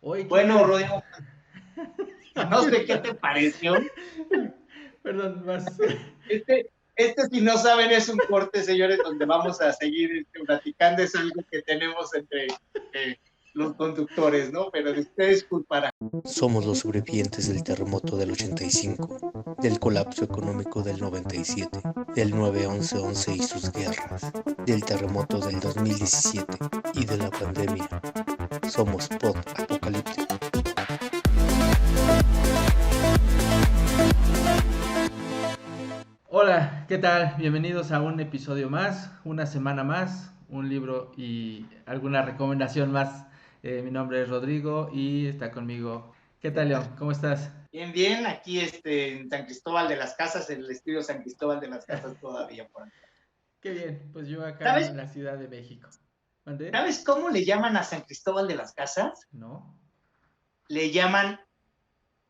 Oye, ¿qué Bueno, crees? Rodrigo, no sé qué te pareció. Perdón, más. Si no saben, es un corte, señores, donde vamos a seguir platicando. Es algo que tenemos entre los conductores, ¿no? Pero de ustedes disculparán. Somos los sobrevivientes del terremoto del 85, del colapso económico del 97, del 9-11-11 y sus guerras, del terremoto del 2017 y de la pandemia. Somos post-apocalípticos. Hola, ¿qué tal? Bienvenidos a un episodio más, una semana más, un libro y alguna recomendación más. Mi nombre es Rodrigo y está conmigo. ¿Qué ¿Qué tal, tal? León? ¿Cómo estás? Bien, bien. Aquí en San Cristóbal de las Casas, en el estudio San Cristóbal de las Casas todavía por acá. Qué bien, pues yo acá ¿Sabes, en la Ciudad de México. ¿Mandé? ¿Sabes cómo le llaman a San Cristóbal de las Casas? ¿No? Le llaman,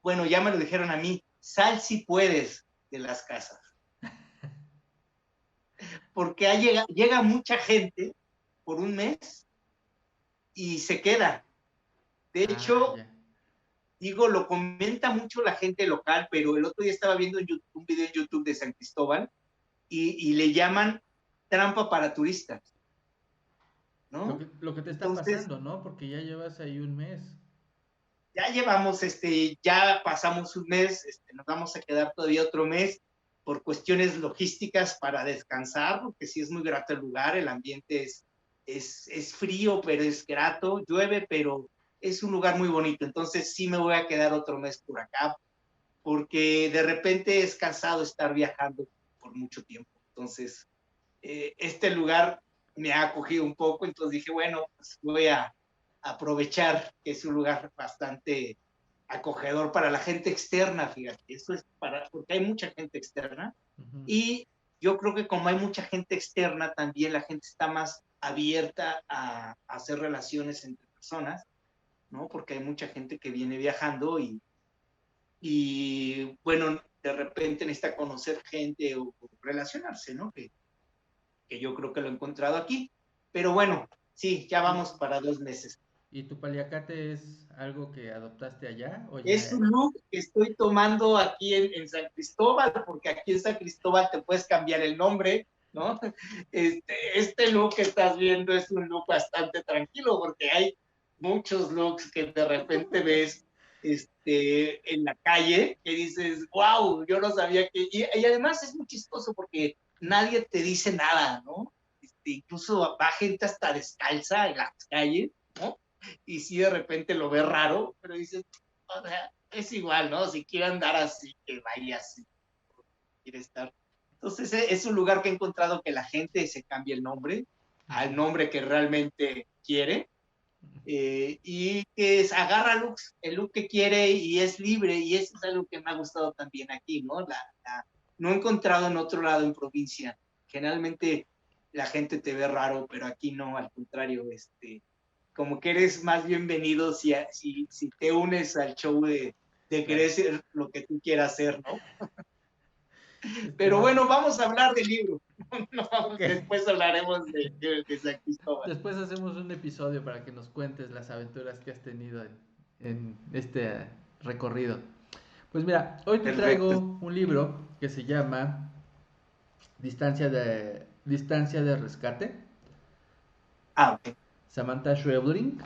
bueno, ya me lo dijeron a mí, sal si puedes de las casas. Porque llega mucha gente por un mes y se queda. De Ah, hecho, ya. digo, lo comenta mucho la gente local, pero el otro día estaba viendo un video en YouTube de San Cristóbal y le llaman trampa para turistas, ¿no? Lo que te está Entonces, pasando, ¿no? Porque ya llevas ahí un mes. ya pasamos un mes, nos vamos a quedar todavía otro mes por cuestiones logísticas para descansar, porque sí es muy grato el lugar, el ambiente es frío, pero es grato, llueve, pero es un lugar muy bonito, entonces sí me voy a quedar otro mes por acá, porque de repente es cansado estar viajando por mucho tiempo, entonces este lugar me ha acogido un poco, entonces dije, bueno, pues voy a aprovechar que es un lugar bastante acogedor para la gente externa, fíjate, eso es porque hay mucha gente externa Ujú. y yo creo que como hay mucha gente externa, también la gente está más abierta a hacer relaciones entre personas, ¿no? Porque hay mucha gente que viene viajando y bueno, de repente necesita conocer gente o relacionarse, ¿no? Que yo creo que lo he encontrado aquí. Pero bueno, sí, ya ¿Y, vamos para 2 meses. y tu paliacate es algo que adoptaste allá o Es ya? un look que estoy tomando aquí en San Cristóbal, porque aquí en San Cristóbal te puedes cambiar el nombre, ¿no? Este look que estás viendo es un look bastante tranquilo, porque hay muchos looks que de repente ves en la calle que dices, wow, yo no sabía que... Y además es muy chistoso porque nadie te dice nada, ¿no? Incluso va gente hasta descalza en las calles, ¿no? Y sí de repente lo ves raro, pero dices, o sea, es igual, ¿no? Si quiere andar así, que vaya así, quiere estar. Entonces es un lugar que he encontrado que la gente se cambia el nombre al Ujú. nombre que realmente quiere y que agarra el look que quiere y es libre y eso es algo que me ha gustado también aquí, ¿no? No he encontrado en otro lado en provincia. Generalmente la gente te ve raro, pero aquí no, al contrario, como que eres más bienvenido si te unes al show de Claro. querer ser lo que tú quieras hacer, ¿no? Pero Este, bueno, vamos a hablar del libro. No, ok. después hablaremos de San Cristóbal. Después hacemos un episodio para que nos cuentes las aventuras que has tenido en este recorrido. Pues mira, hoy te Perfecto. traigo un libro que se llama Distancia de Rescate. Ah, ok. Samantha Schweblin.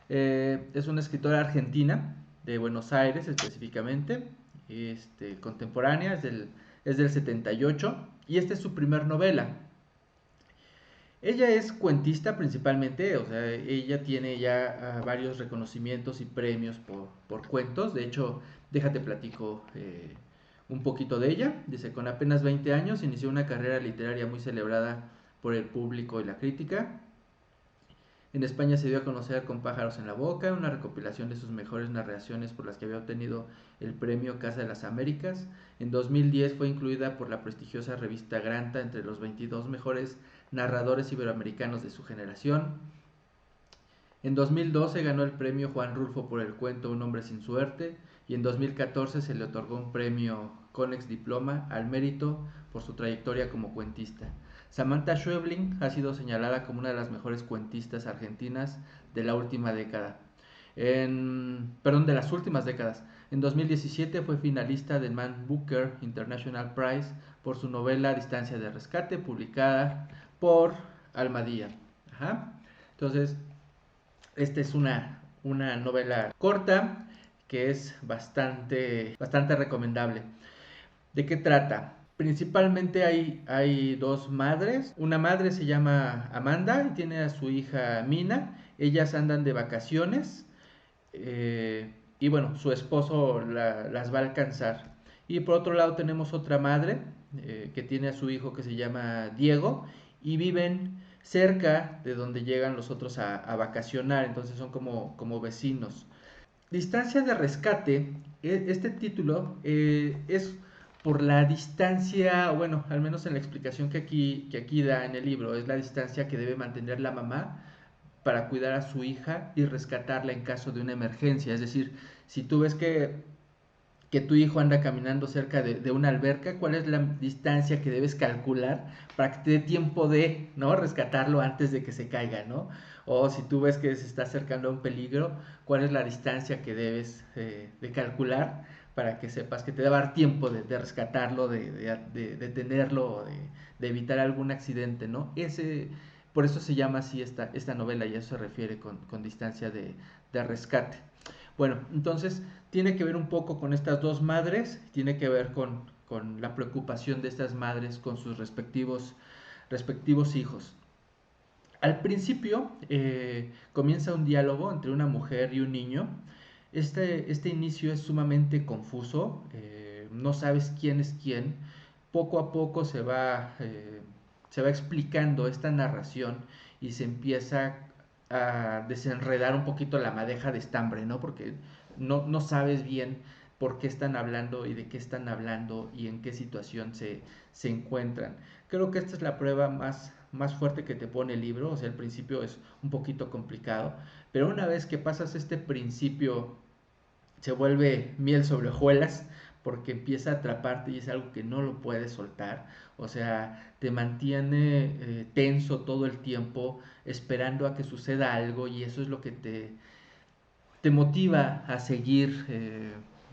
Es una escritora argentina, de Buenos Aires específicamente, contemporánea, es del 78 y esta es su primer novela. Ella es cuentista principalmente, o sea, ella tiene ya varios reconocimientos y premios por cuentos. De hecho, déjate platico un poquito de ella. Dice, con apenas 20 años inició una carrera literaria muy celebrada por el público y la crítica. En España se dio a conocer con Pájaros en la Boca, una recopilación de sus mejores narraciones por las que había obtenido el premio Casa de las Américas. En 2010 fue incluida por la prestigiosa revista Granta entre los 22 mejores narradores iberoamericanos de su generación. En 2012 ganó el premio Juan Rulfo por el cuento Un hombre sin suerte y en 2014 se le otorgó un premio Conex Diploma al mérito por su trayectoria como cuentista. Samantha Schweblin ha sido señalada como una de las mejores cuentistas argentinas de la última década. de las últimas décadas. En 2017 fue finalista del Man Booker International Prize por su novela Distancia de Rescate, publicada por Almadía. Ajá. Entonces, esta es una novela corta que es bastante recomendable. ¿De qué trata? Principalmente hay dos madres. Una madre se llama Amanda y tiene a su hija Mina. Ellas andan de vacaciones y bueno, su esposo las va a alcanzar. Y por otro lado tenemos otra madre que tiene a su hijo que se llama Diego y viven cerca de donde llegan los otros a vacacionar, entonces son como vecinos. Distancia de rescate, este título es por la distancia, bueno, al menos en la explicación que aquí da en el libro, es la distancia que debe mantener la mamá para cuidar a su hija y rescatarla en caso de una emergencia. Es decir, si tú ves que tu hijo anda caminando cerca de una alberca, ¿cuál es la distancia que debes calcular para que te dé tiempo de, ¿no?, rescatarlo antes de que se caiga, ¿no? O si tú ves que se está acercando a un peligro, ¿cuál es la distancia que debes de calcular para que sepas que te va a dar tiempo de rescatarlo, de detenerlo, de evitar algún accidente, ¿no? Por eso se llama así esta novela y a eso se refiere con distancia de rescate. Bueno, entonces tiene que ver un poco con estas dos madres, tiene que ver con la preocupación de estas madres con sus respectivos hijos. Al principio comienza un diálogo entre una mujer y un niño. Este inicio es sumamente confuso, no sabes quién es quién. Poco a poco se va explicando esta narración y se empieza a desenredar un poquito la madeja de estambre, ¿no? Porque no sabes bien por qué están hablando y de qué están hablando y en qué situación se encuentran. Creo que esta es la prueba más fuerte que te pone el libro. O sea, el principio es un poquito complicado, pero una vez que pasas este principio se vuelve miel sobre hojuelas, porque empieza a atraparte y es algo que no lo puedes soltar. O sea, te mantiene tenso todo el tiempo, esperando a que suceda algo, y eso es lo que te motiva a seguir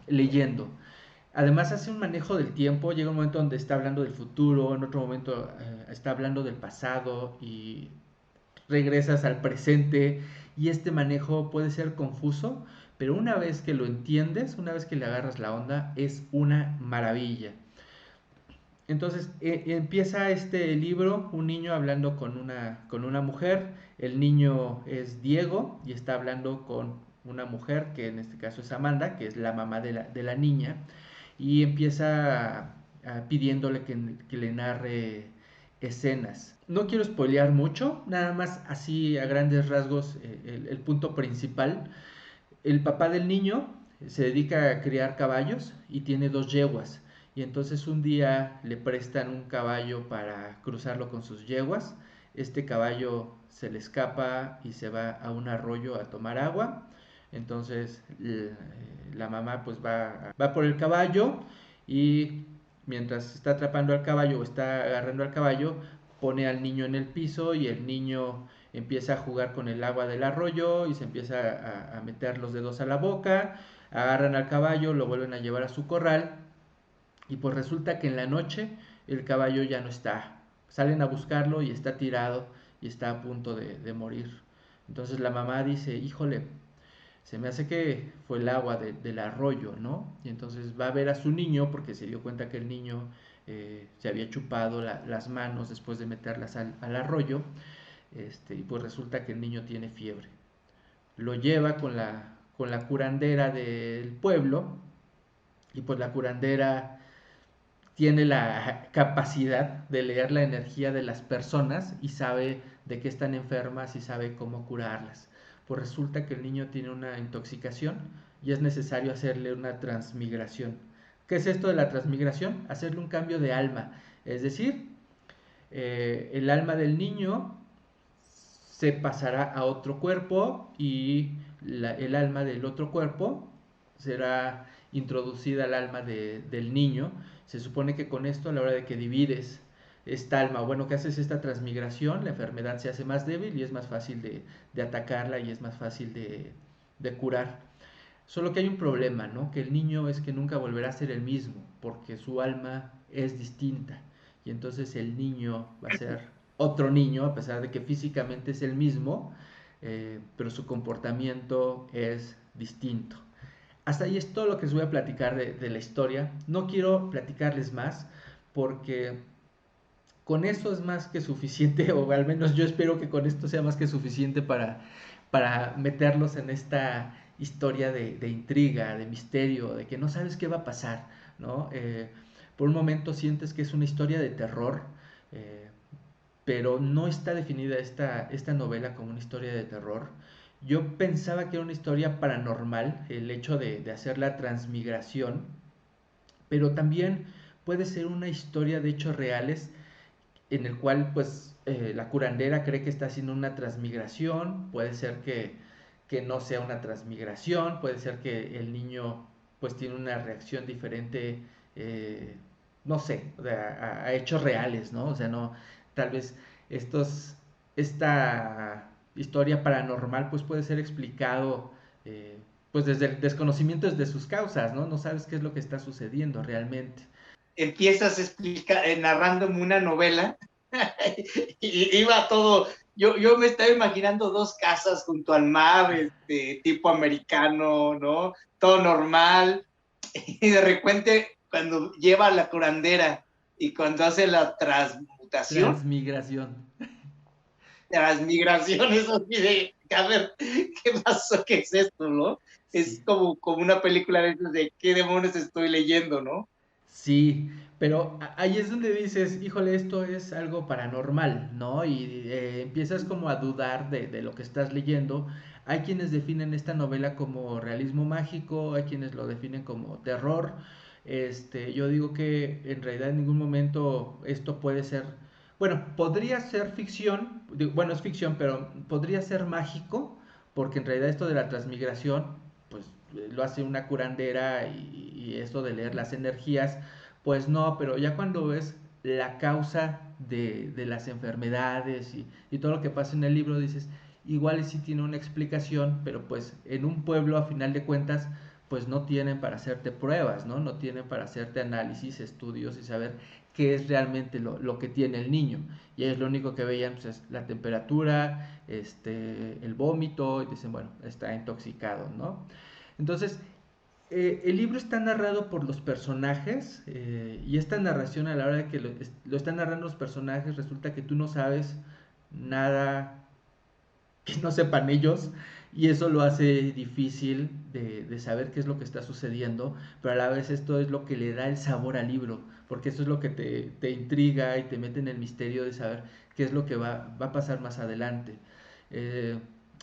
leyendo. Además hace un manejo del tiempo, llega un momento donde está hablando del futuro, en otro momento está hablando del pasado y regresas al presente, y este manejo puede ser confuso, pero una vez que lo entiendes, una vez que le agarras la onda, es una maravilla. Entonces empieza este libro, un niño hablando con una mujer. El niño es Diego y está hablando con una mujer, que en este caso es Amanda, que es la mamá de la niña, y empieza pidiéndole que le narre escenas. No quiero spoilear mucho, nada más así a grandes rasgos el punto principal. El papá del niño se dedica a criar caballos y tiene dos yeguas. Y entonces un día le prestan un caballo para cruzarlo con sus yeguas. Este caballo se le escapa y se va a un arroyo a tomar agua. Entonces la mamá pues va por el caballo, y mientras está atrapando al caballo o está agarrando al caballo, pone al niño en el piso y el niño empieza a jugar con el agua del arroyo y se empieza a meter los dedos a la boca. Agarran al caballo, lo vuelven a llevar a su corral, y pues resulta que en la noche el caballo ya no está. Salen a buscarlo y está tirado y está a punto de morir. Entonces la mamá dice, híjole, se me hace que fue el agua del arroyo, ¿no? Y entonces va a ver a su niño porque se dio cuenta que el niño se había chupado las manos después de meterlas al arroyo, y pues resulta que el niño tiene fiebre. Lo lleva con la curandera del pueblo, y pues la curandera tiene la capacidad de leer la energía de las personas y sabe de qué están enfermas y sabe cómo curarlas. Pues resulta que el niño tiene una intoxicación y es necesario hacerle una transmigración. ¿Qué es esto de la transmigración? Hacerle un cambio de alma. Es decir, el alma del niño se pasará a otro cuerpo y el alma del otro cuerpo será introducida al alma del niño. Se supone que con esto, a la hora de que divides esta alma, bueno, que haces esta transmigración, la enfermedad se hace más débil y es más fácil de atacarla y es más fácil de curar. Solo que hay un problema, ¿no? Que el niño es que nunca volverá a ser el mismo, porque su alma es distinta. Y entonces el niño va a ser otro niño, a pesar de que físicamente es el mismo, pero su comportamiento es distinto. Hasta ahí es todo lo que les voy a platicar de la historia. No quiero platicarles más, porque con eso es más que suficiente, o al menos yo espero que con esto sea más que suficiente para meterlos en esta historia de intriga, de misterio, de que no sabes qué va a pasar, ¿no? Por un momento sientes que es una historia de terror, eh, pero no está definida esta novela como una historia de terror. Yo pensaba que era una historia paranormal, el hecho de hacer la transmigración, pero también puede ser una historia de hechos reales en el cual pues la curandera cree que está haciendo una transmigración, puede ser que no sea una transmigración, puede ser que el niño pues tiene una reacción diferente, no sé, a hechos reales, ¿no? O sea, no, tal vez estos, esta historia paranormal pues puede ser explicado pues desde el desconocimiento de sus causas, ¿no? No sabes qué es lo que está sucediendo realmente. Empiezas narrándome una novela y iba todo, yo me estaba imaginando dos casas junto al mar, tipo americano, ¿no? Todo normal, y de repente cuando lleva la curandera y cuando hace la Transmigración. transmigración, eso así de, a ver, ¿qué pasó? ¿Qué es esto, no? Es Sí. como una película de qué demonios estoy leyendo, ¿no? Sí, pero ahí es donde dices, híjole, esto es algo paranormal, ¿no? Y empiezas como a dudar de lo que estás leyendo. Hay quienes definen esta novela como realismo mágico, hay quienes lo definen como terror. Yo digo que en realidad en ningún momento esto puede ser, bueno, podría ser ficción, bueno, es ficción, pero podría ser mágico, porque en realidad esto de la transmigración, pues lo hace una curandera y esto de leer las energías, pues no, pero ya cuando ves la causa de las enfermedades y todo lo que pasa en el libro, dices, igual sí tiene una explicación, pero pues en un pueblo a final de cuentas, pues no tienen para hacerte pruebas, ¿no? No tienen para hacerte análisis, estudios y saber qué es realmente lo que tiene el niño. Y ellos lo único que veían pues, es la temperatura, el vómito, y dicen, bueno, está intoxicado, ¿no? Entonces, el libro está narrado por los personajes y esta narración a la hora de que lo están narrando los personajes resulta que tú no sabes nada que no sepan ellos y eso lo hace difícil de saber qué es lo que está sucediendo, pero a la vez esto es lo que le da el sabor al libro, porque eso es lo que te intriga y te mete en el misterio de saber qué es lo que va a pasar más adelante. Eh,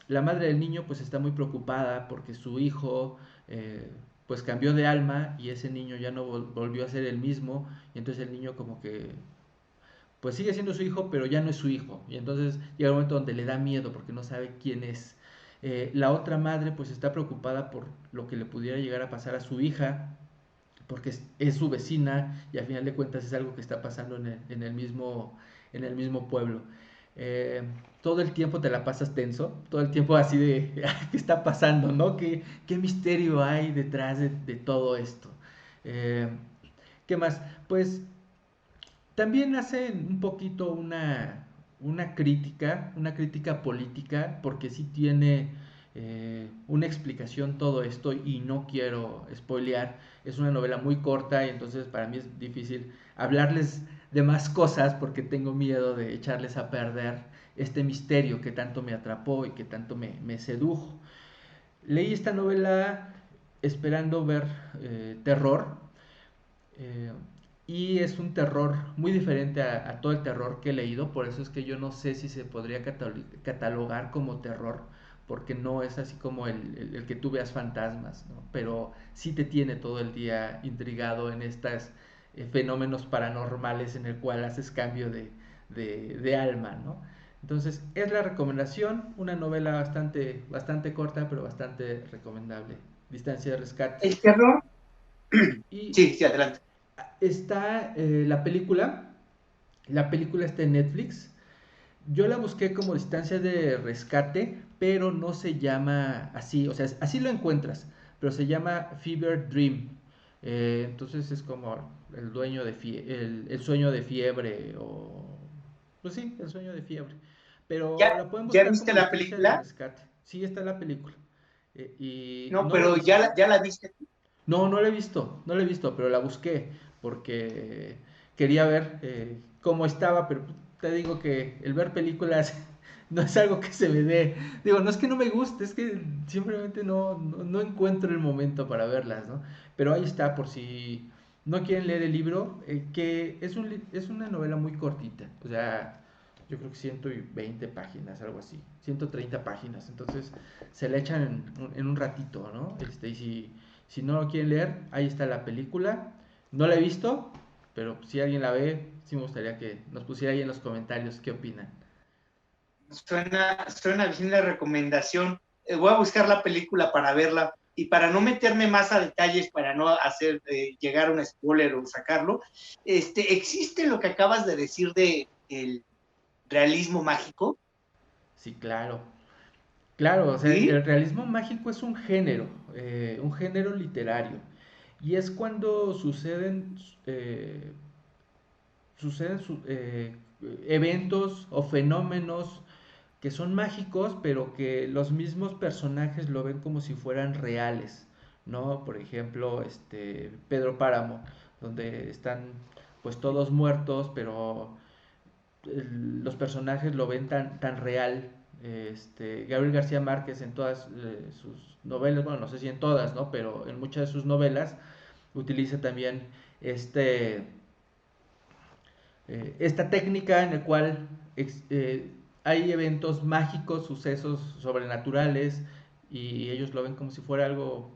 la madre del niño pues está muy preocupada porque su hijo pues cambió de alma y ese niño ya no volvió a ser el mismo y entonces el niño como que pues sigue siendo su hijo, pero ya no es su hijo. Y entonces llega un momento donde le da miedo porque no sabe quién es. La otra madre pues está preocupada por lo que le pudiera llegar a pasar a su hija, porque es su vecina y al final de cuentas es algo que está pasando en el mismo pueblo. Eh, Todo el tiempo te la pasas tenso, todo el tiempo así de, ¿qué está pasando? ¿No? ¿Qué misterio hay detrás de todo esto? Eh, ¿Qué más? Pues también hace un poquito una crítica política, porque sí tiene una explicación todo esto y no quiero spoilear. Es una novela muy corta y entonces para mí es difícil hablarles de más cosas porque tengo miedo de echarles a perder este misterio que tanto me atrapó y que tanto me sedujo. Leí esta novela esperando ver terror, eh, y es un terror muy diferente a todo el terror que he leído, por eso es que yo no sé si se podría catalogar como terror, porque no es así como el que tú veas fantasmas, ¿no? Pero sí te tiene todo el día intrigado en estos fenómenos paranormales en el cual haces cambio de alma, ¿no? Entonces, es la recomendación, una novela bastante corta, pero bastante recomendable. Distancia de rescate. El terror, Y sí, sí, adelante. está la película está en Netflix. Yo la busqué como Distancia de Rescate, pero no se llama así, o sea, así lo encuentras, pero se llama Fever Dream. Entonces es como el sueño de fiebre, o pues sí, el sueño de fiebre. Pero ¿Ya, la pueden ya buscar viste como la Distancia de película? Rescate. Sí, está la película. Y No, no la he pero visto. ya la viste. No, no la he visto, no la he visto, pero la busqué porque quería ver cómo estaba, pero te digo que el ver películas no es algo que se me dé. Digo, no es que no me guste, es que simplemente no encuentro el momento para verlas, ¿no? Pero ahí está, por si no quieren leer el libro, que es una novela muy cortita, o sea, yo creo que 120 páginas, algo así, 130 páginas, entonces se la echan en un ratito, ¿no? Y si no lo quieren leer, ahí está la película. No la he visto, pero si alguien la ve, sí me gustaría que nos pusiera ahí en los comentarios qué opinan. Suena bien la recomendación. Voy a buscar la película para verla y para no meterme más a detalles, para no hacer llegar a un spoiler o sacarlo. ¿Existe lo que acabas de decir de el realismo mágico? Sí, claro. Claro, o sea, ¿Sí? el realismo mágico es un género literario. Y es cuando eh, suceden eventos o fenómenos que son mágicos, pero que los mismos personajes lo ven como si fueran reales, ¿no? Por ejemplo, Pedro Páramo, donde están pues todos muertos, pero los personajes lo ven tan real. Gabriel García Márquez en todas sus novelas, bueno, no sé si en todas, ¿no? Pero en muchas de sus novelas utiliza también este esta técnica en la cual hay eventos mágicos, sucesos sobrenaturales, y ellos lo ven como si fuera algo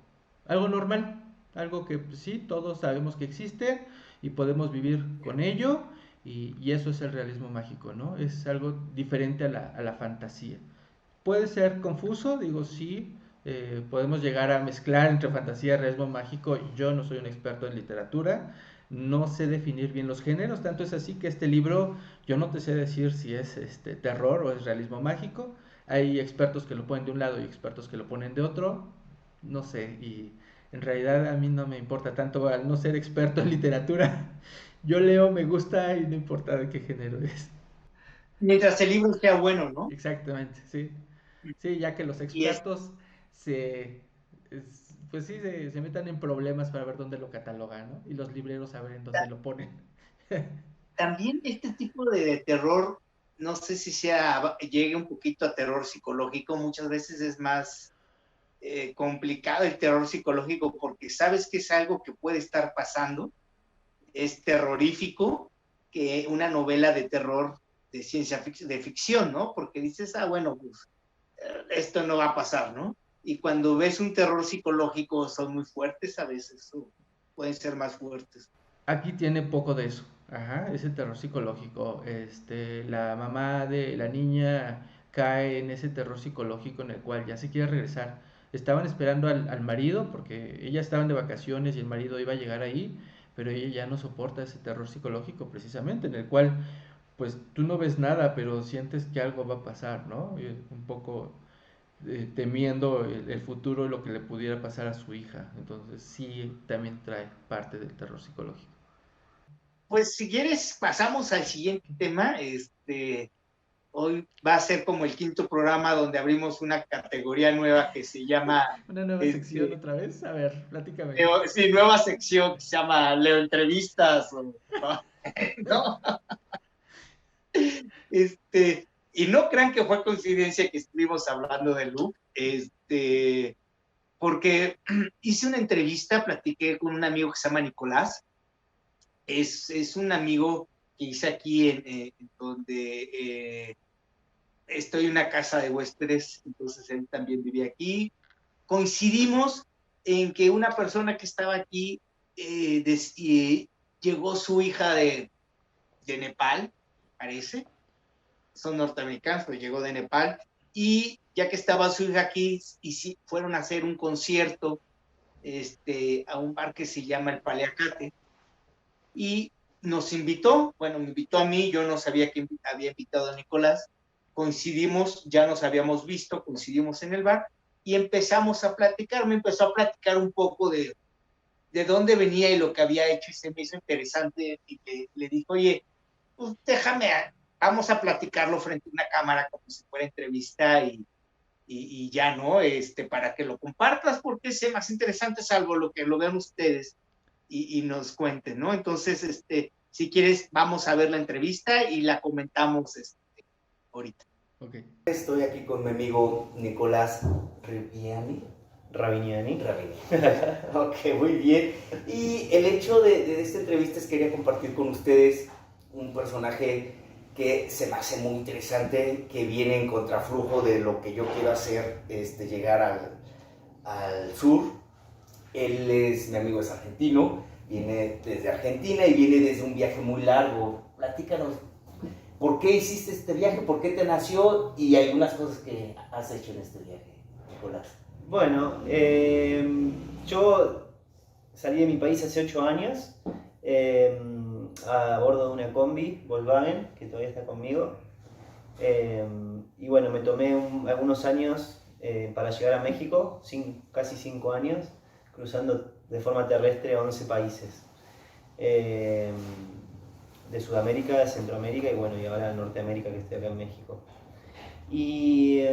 normal, algo que pues, sí, todos sabemos que existe y podemos vivir con ello, y eso es el realismo mágico, ¿no? Es algo diferente a la fantasía. Puede ser confuso, digo, sí, podemos llegar a mezclar entre fantasía y realismo mágico. Yo no soy un experto en literatura, no sé definir bien los géneros, tanto es así que este libro yo no te sé decir si es terror o es realismo mágico. Hay expertos que lo ponen de un lado y expertos que lo ponen de otro, no sé, y en realidad a mí no me importa tanto al no ser experto en literatura. Yo leo, me gusta y no importa de qué género es. Mientras el libro sea bueno, ¿no? Exactamente, sí. Sí, ya que los Y expertos pues sí, se metan en problemas para ver dónde lo catalogan, ¿no? Y los libreros saber en dónde lo ponen. también este tipo de terror, no sé si llegue un poquito a terror psicológico, muchas veces es más complicado el terror psicológico porque sabes que es algo que puede estar pasando, es terrorífico que una novela de terror de ciencia ficción, de ficción, ¿no? Porque dices, bueno, pues, esto no va a pasar, ¿no? Y cuando ves un terror psicológico son muy fuertes a veces, o pueden ser más fuertes. Aquí tiene poco de eso. Ajá, ese terror psicológico. La mamá de la niña cae en ese terror psicológico en el cual ya se quiere regresar. Estaban esperando al marido porque ellas estaban de vacaciones y el marido iba a llegar ahí, pero ella ya no soporta ese terror psicológico precisamente, en el cual pues tú no ves nada, pero sientes que algo va a pasar, ¿no? Un poco temiendo el futuro, lo que le pudiera pasar a su hija. Entonces sí, también trae parte del terror psicológico. Pues si quieres, pasamos al siguiente tema. Hoy va a ser como el quinto programa donde abrimos una categoría nueva que se llama, Una nueva sección este, otra vez. A ver, platícame. sí, nueva sección que se llama Leo Entrevistas, ¿no? Y no crean que fue coincidencia que estuvimos hablando de Luke, porque hice una entrevista, platiqué con un amigo que se llama Nicolás, es un amigo que hice aquí en donde estoy en una casa de huéspedes, entonces él también vivía aquí. Coincidimos en que una persona que estaba aquí, llegó su hija de Nepal, parece, son norteamericanos, pero llegó de Nepal, y ya que estaba su hija aquí, y sí, fueron a hacer un concierto a un bar que se llama el Paliacate, y nos invitó, bueno, me invitó a mí, yo no sabía que había invitado a Nicolás, coincidimos, ya nos habíamos visto, coincidimos en el bar y empezamos a platicar. Me empezó a platicar un poco de dónde venía y lo que había hecho y se me hizo interesante y le dijo, oye, pues déjame, vamos a platicarlo frente a una cámara como si fuera entrevista y ya, ¿no? Para que lo compartas porque es más interesante salvo lo que lo vean ustedes y nos cuenten, ¿no? Entonces, si quieres, vamos a ver la entrevista y la comentamos ahorita. Okay. Estoy aquí con mi amigo Nicolás Rabiniani. Ok, muy bien. Y el hecho de esta entrevista es que quería compartir con ustedes un personaje que se me hace muy interesante, que viene en contraflujo de lo que yo quiero hacer, llegar al sur. Él es, mi amigo es argentino, viene desde Argentina y viene desde un viaje muy largo. Platícanos, ¿por qué hiciste este viaje? ¿Por qué te nació? Y algunas cosas que has hecho en este viaje, Nicolás. Bueno, yo salí de mi país hace 8 años a bordo de una combi Volkswagen, que todavía está conmigo. Y bueno, me tomé algunos años para llegar a México, casi 5 años, cruzando de forma terrestre 11 países. De Sudamérica, de Centroamérica y bueno, y ahora de Norteamérica, que estoy acá en México. Y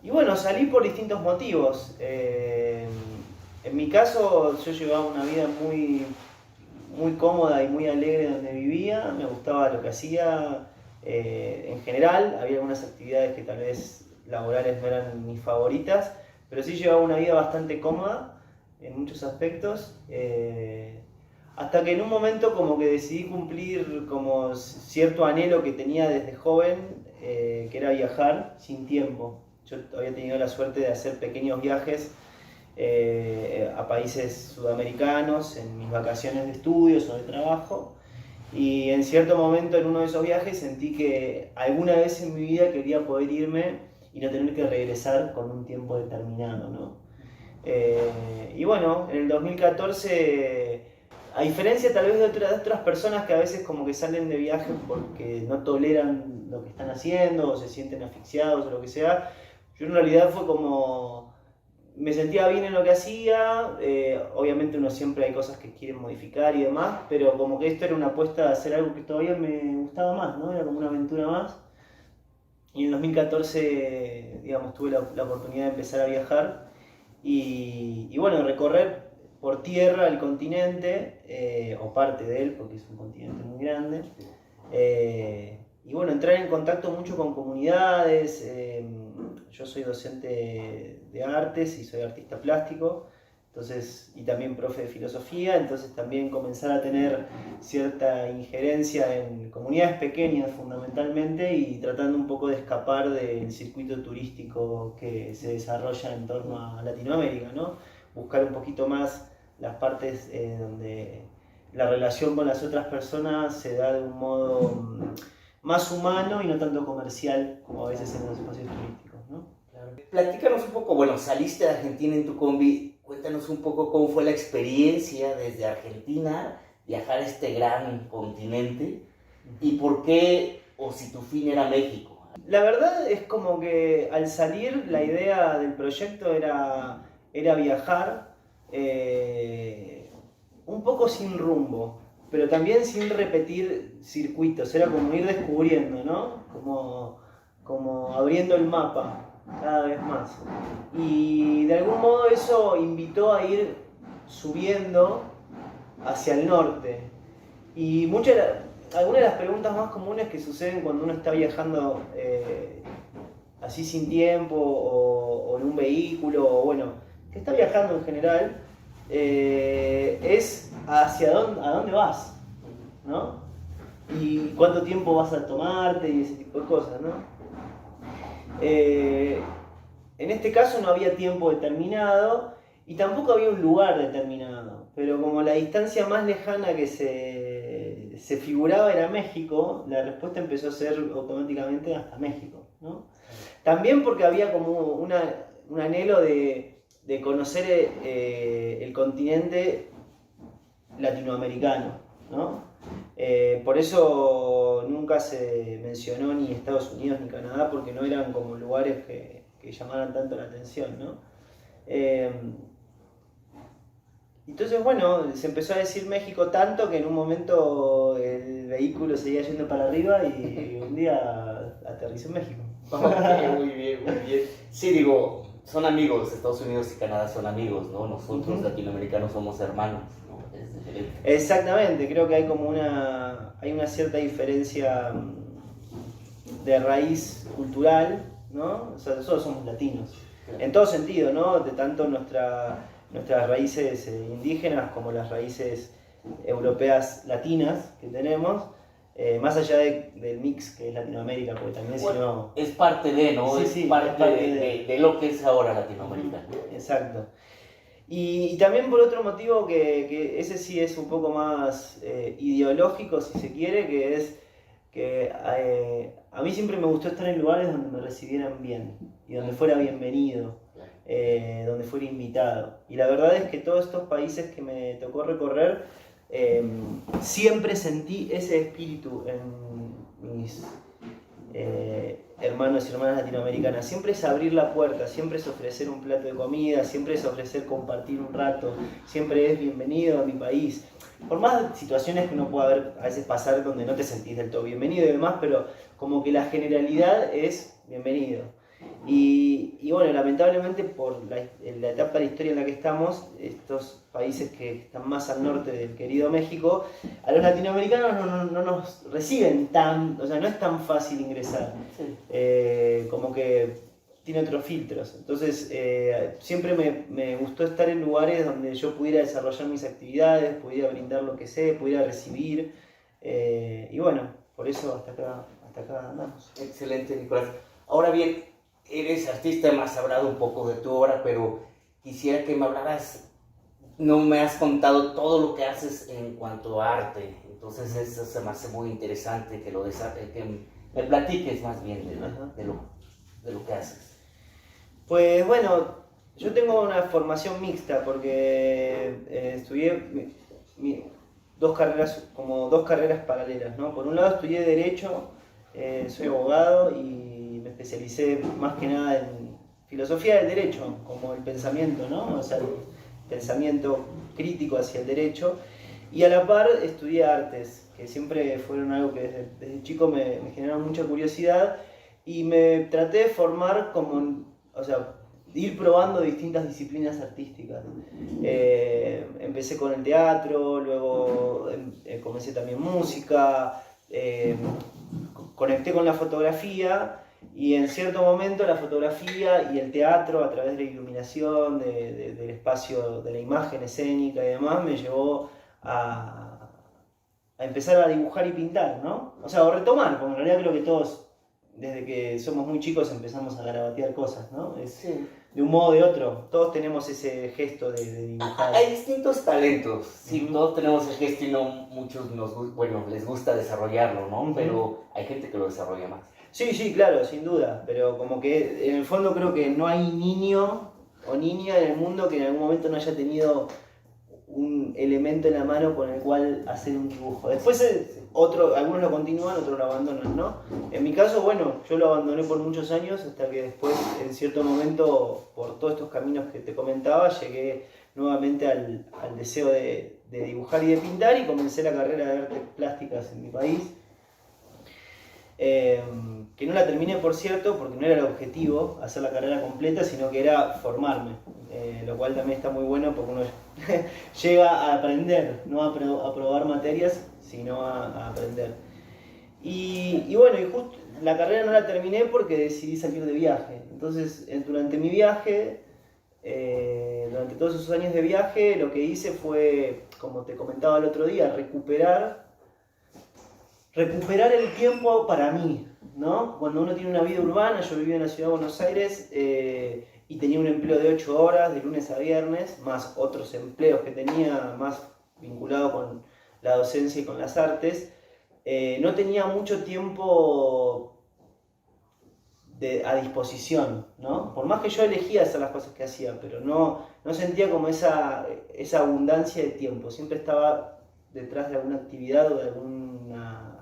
bueno, salí por distintos motivos. En mi caso, yo llevaba una vida muy cómoda y muy alegre donde vivía, me gustaba lo que hacía en general, había algunas actividades que tal vez laborales no eran mis favoritas, pero sí llevaba una vida bastante cómoda en muchos aspectos, hasta que en un momento como que decidí cumplir como cierto anhelo que tenía desde joven, que era viajar sin tiempo. Yo había tenido la suerte de hacer pequeños viajes a países sudamericanos en mis vacaciones de estudios o de trabajo, y en cierto momento en uno de esos viajes sentí que alguna vez en mi vida quería poder irme y no tener que regresar con un tiempo determinado, ¿no? Y bueno, en el 2014, a diferencia tal vez de otras personas que a veces como que salen de viaje porque no toleran lo que están haciendo o se sienten asfixiados o lo que sea, yo en realidad fue como me sentía bien en lo que hacía, obviamente uno siempre hay cosas que quiere modificar y demás, pero como que esto era una apuesta a hacer algo que todavía me gustaba más, ¿no? Era como una aventura más. Y en el 2014, digamos, tuve la oportunidad de empezar a viajar y bueno, recorrer por tierra el continente, o parte de él, porque es un continente muy grande. Y bueno, entrar en contacto mucho con comunidades. Yo soy docente de artes y soy artista plástico, entonces, y también profe de filosofía, entonces también comenzar a tener cierta injerencia en comunidades pequeñas fundamentalmente y tratando un poco de escapar del circuito turístico que se desarrolla en torno a Latinoamérica, ¿no? Buscar un poquito más las partes donde la relación con las otras personas se da de un modo más humano y no tanto comercial como a veces en los espacios turísticos, ¿no? Claro. Platícanos un poco, bueno, saliste de Argentina en tu combi, cuéntanos un poco cómo fue la experiencia desde Argentina, viajar a este gran continente y por qué, o si tu fin era México. La verdad es como que al salir la idea del proyecto era viajar un poco sin rumbo, pero también sin repetir circuitos, era como ir descubriendo, ¿no? Como abriendo el mapa cada vez más. Y de algún modo eso invitó a ir subiendo hacia el norte. Y algunas de las preguntas más comunes que suceden cuando uno está viajando así sin tiempo o en un vehículo, o bueno, que está viajando en general, es a dónde vas, ¿no? Y cuánto tiempo vas a tomarte y ese tipo de cosas, ¿no? En este caso no había tiempo determinado y tampoco había un lugar determinado, pero como la distancia más lejana que se figuraba era México, la respuesta empezó a ser automáticamente hasta México, ¿no? También porque había como un anhelo de conocer el continente latinoamericano, ¿no? Por eso nunca se mencionó ni Estados Unidos ni Canadá, porque no eran como lugares que llamaran tanto la atención, ¿no? Entonces, bueno, se empezó a decir México tanto que en un momento el vehículo seguía yendo para arriba y un día aterrizó en México. Ok, muy bien, muy bien. Sí, digo, son amigos, Estados Unidos y Canadá son amigos, ¿no? Nosotros latinoamericanos somos hermanos, ¿no? Es diferente. Exactamente, creo que hay como hay una cierta diferencia de raíz cultural, ¿no? O sea, nosotros somos latinos, en todo sentido, ¿no? De tanto nuestras raíces indígenas como las raíces europeas latinas que tenemos, más allá del mix que es Latinoamérica, porque también Bueno, si no... es parte de, ¿no? Sí, es sí, parte, es parte de lo que es ahora Latinoamérica. Exacto. Y también por otro motivo que ese sí es un poco más ideológico, si se quiere, que es que a mí siempre me gustó estar en lugares donde me recibieran bien y donde fuera bienvenido, donde fuera invitado. Y la verdad es que todos estos países que me tocó recorrer, siempre sentí ese espíritu en mis hermanos y hermanas latinoamericanas. Siempre es abrir la puerta, siempre es ofrecer un plato de comida, siempre es ofrecer compartir un rato, siempre es bienvenido a mi país. Por más situaciones que uno pueda ver a veces pasar donde no te sentís del todo bienvenido y demás, pero como que la generalidad es bienvenido. Y bueno, lamentablemente por la etapa de la historia en la que estamos, estos países que están más al norte del querido México, a los latinoamericanos no nos reciben o sea, no es tan fácil ingresar, como que tiene otros filtros. Entonces, siempre me gustó estar en lugares donde yo pudiera desarrollar mis actividades, pudiera brindar lo que sé, pudiera recibir, y bueno, por eso hasta acá andamos. Excelente, Nicolás. Ahora bien, eres artista, me has hablado un poco de tu obra, pero quisiera que me hablaras, no me has contado todo lo que haces en cuanto a arte, entonces eso se me hace muy interesante que me platiques más bien de lo que haces. Pues bueno, yo tengo una formación mixta porque estudié dos carreras paralelas, ¿no? Por un lado estudié Derecho, soy abogado y me especialicé más que nada en filosofía del derecho, como el pensamiento, ¿no? O sea, el pensamiento crítico hacia el derecho. Y a la par estudié artes, que siempre fueron algo que desde chico me generaron mucha curiosidad y me traté de formar o sea, ir probando distintas disciplinas artísticas. Empecé con el teatro, luego comencé también música, conecté con la fotografía y en cierto momento la fotografía y el teatro a través de la iluminación, del espacio, de la imagen escénica y demás, me llevó a empezar a dibujar y pintar, ¿no? O sea, o retomar, porque en realidad creo que todos, desde que somos muy chicos, empezamos a garabatear cosas, ¿no? Sí. De un modo o de otro, todos tenemos ese gesto de dibujar. Hay distintos talentos, sí, todos tenemos el gesto y no muchos les gusta desarrollarlo, ¿no? Pero hay gente que lo desarrolla más. Sí, claro, sin duda, pero como que en el fondo creo que no hay niño o niña en el mundo que en algún momento no haya tenido un elemento en la mano con el cual hacer un dibujo. Después algunos lo continúan, otros lo abandonan, ¿no? En mi caso, bueno, yo lo abandoné por muchos años hasta que después, en cierto momento, por todos estos caminos que te comentaba, llegué nuevamente al deseo de dibujar y de pintar y comencé la carrera de artes plásticas en mi país. Que no la terminé, por cierto, porque no era el objetivo hacer la carrera completa, sino que era formarme, lo cual también está muy bueno porque uno llega a aprender, no a probar materias, sino a aprender. Y bueno, y justo la carrera no la terminé porque decidí salir de viaje. Entonces, durante mi viaje, durante todos esos años de viaje, lo que hice fue, como te comentaba el otro día, recuperar el tiempo para mí, ¿no? Cuando uno tiene una vida urbana, yo vivía en la ciudad de Buenos Aires y tenía un empleo de 8 horas de lunes a viernes, más otros empleos que tenía más vinculados con la docencia y con las artes, no tenía mucho tiempo a disposición, ¿no? Por más que yo elegía hacer las cosas que hacía, pero no sentía como esa abundancia de tiempo, siempre estaba detrás de alguna actividad o de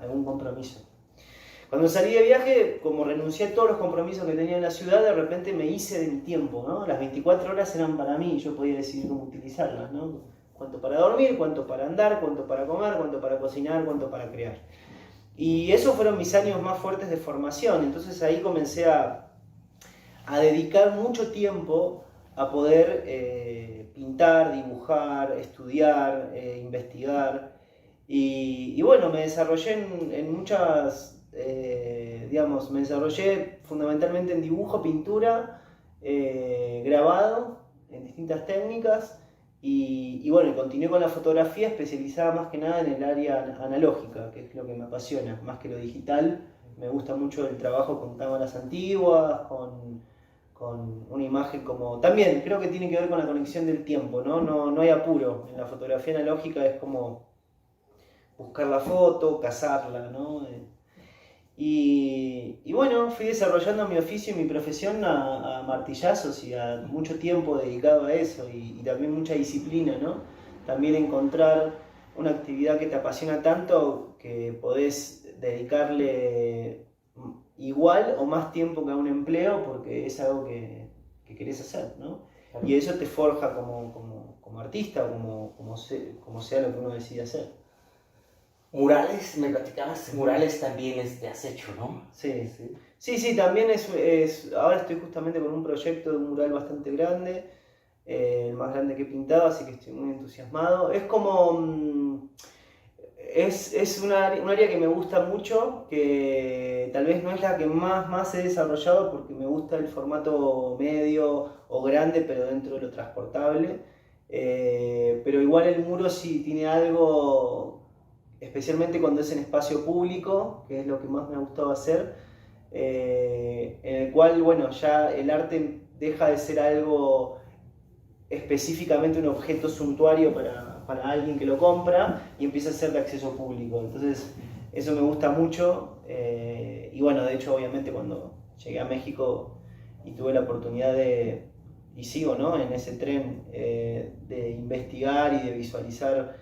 algún compromiso. Cuando salí de viaje, como renuncié a todos los compromisos que tenía en la ciudad, de repente me hice de mi tiempo, ¿no? Las 24 horas eran para mí y yo podía decidir cómo utilizarlas, ¿no? Cuánto para dormir, cuánto para andar, cuánto para comer, cuánto para cocinar, cuánto para crear. Y esos fueron mis años más fuertes de formación. Entonces ahí comencé a dedicar mucho tiempo a poder pintar, dibujar, estudiar, investigar. Y bueno, me desarrollé en muchas... me desarrollé fundamentalmente en dibujo, pintura, grabado, en distintas técnicas y bueno, continué con la fotografía especializada más que nada en el área analógica, que es lo que me apasiona, más que lo digital. Me gusta mucho el trabajo con cámaras antiguas, con una imagen como... También creo que tiene que ver con la conexión del tiempo, ¿no? No hay apuro. En la fotografía analógica es como buscar la foto, cazarla, ¿no? Y bueno, fui desarrollando mi oficio y mi profesión a martillazos y a mucho tiempo dedicado a eso y también mucha disciplina, ¿no? También encontrar una actividad que te apasiona tanto que podés dedicarle igual o más tiempo que a un empleo porque es algo que querés hacer, ¿no? Y eso te forja como artista o como sea lo que uno decide hacer. Murales, me platicabas, murales también has hecho, ¿no? Sí, también ahora estoy justamente con un proyecto de un mural bastante grande, el más grande que he pintado, así que estoy muy entusiasmado. Es como, es un área que me gusta mucho, que tal vez no es la que más he desarrollado porque me gusta el formato medio o grande, pero dentro de lo transportable. Pero igual el muro sí tiene algo... especialmente cuando es en espacio público, que es lo que más me ha gustado hacer, en el cual, bueno, ya el arte deja de ser algo específicamente un objeto suntuario para alguien que lo compra y empieza a ser de acceso público. Entonces, eso me gusta mucho y bueno, de hecho, obviamente, cuando llegué a México y tuve la oportunidad y sigo, ¿no?, en ese tren de investigar y de visualizar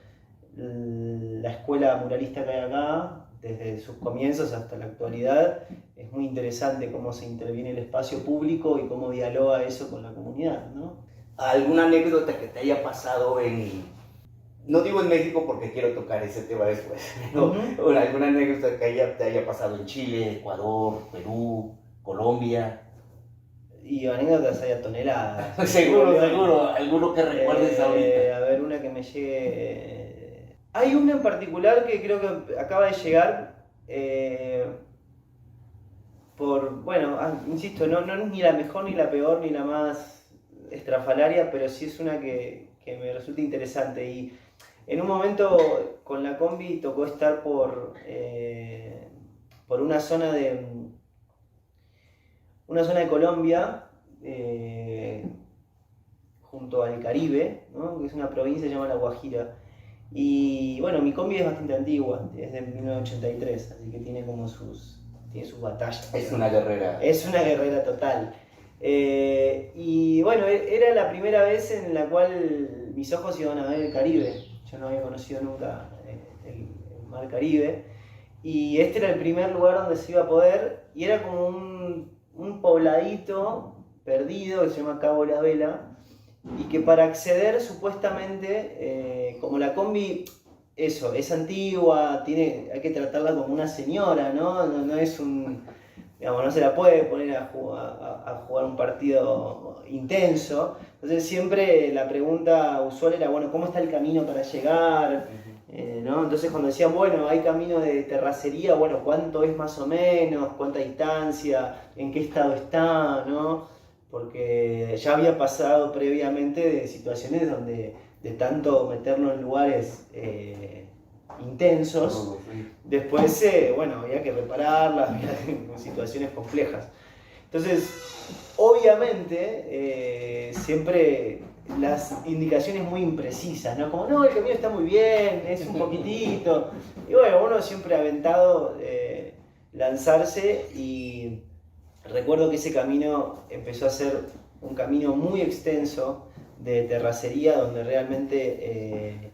la escuela muralista que hay acá, desde sus comienzos hasta la actualidad. Es muy interesante cómo se interviene el espacio público y cómo dialoga eso con la comunidad, ¿no? ¿Alguna anécdota que te haya pasado no digo en México porque quiero tocar ese tema después, pero alguna anécdota que te haya pasado en Chile, Ecuador, Perú, Colombia? Y anécdotas hay a toneladas. Seguro, alguno que recuerdes ahorita. A ver, una que me llegue... Hay una en particular que creo que acaba de llegar insisto, no es ni la mejor, ni la peor, ni la más estrafalaria, pero sí es una que me resulta interesante. Y en un momento con la combi tocó estar por una zona de Colombia, junto al Caribe, ¿no?, que es una provincia llamada La Guajira. Y bueno, mi combi es bastante antigua, es de 1983, así que tiene sus batallas. Es una guerrera. Es una guerrera total. Y bueno, era la primera vez en la cual mis ojos iban a ver el Caribe. Yo no había conocido nunca el mar Caribe. Y este era el primer lugar donde se iba a poder, y era como un pobladito perdido que se llama Cabo La Vela, y que para acceder supuestamente, como la combi, eso, es antigua, hay que tratarla como una señora, ¿no? No es digamos, no se la puede poner a jugar un partido intenso. Entonces siempre la pregunta usual era, bueno, ¿cómo está el camino para llegar? ¿No? Entonces cuando decían, bueno, hay camino de terracería, bueno, ¿cuánto es más o menos? ¿Cuánta distancia? ¿En qué estado está? ¿No? Porque ya había pasado previamente de situaciones donde de tanto meternos en lugares intensos, después había que repararlas, había situaciones complejas. Entonces, obviamente, siempre las indicaciones muy imprecisas, ¿no? Como, no, el camino está muy bien, es un poquitito. Y bueno, uno siempre ha aventado lanzarse, y recuerdo que ese camino empezó a ser un camino muy extenso de terracería, donde realmente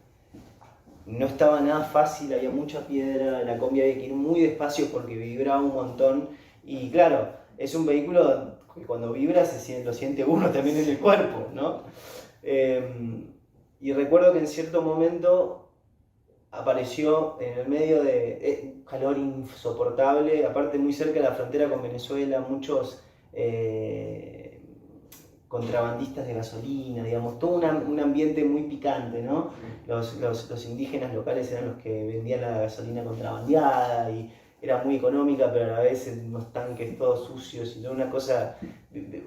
no estaba nada fácil, había mucha piedra, la combi había que ir muy despacio porque vibraba un montón. Y claro, es un vehículo que cuando vibra lo siente uno también en el cuerpo, ¿no? Y recuerdo que en cierto momento apareció en el medio de calor insoportable, aparte muy cerca de la frontera con Venezuela, muchos contrabandistas de gasolina, digamos, todo un ambiente muy picante, ¿no? Los indígenas locales eran los que vendían la gasolina contrabandeada y era muy económica, pero a la vez en unos tanques todos sucios y toda una cosa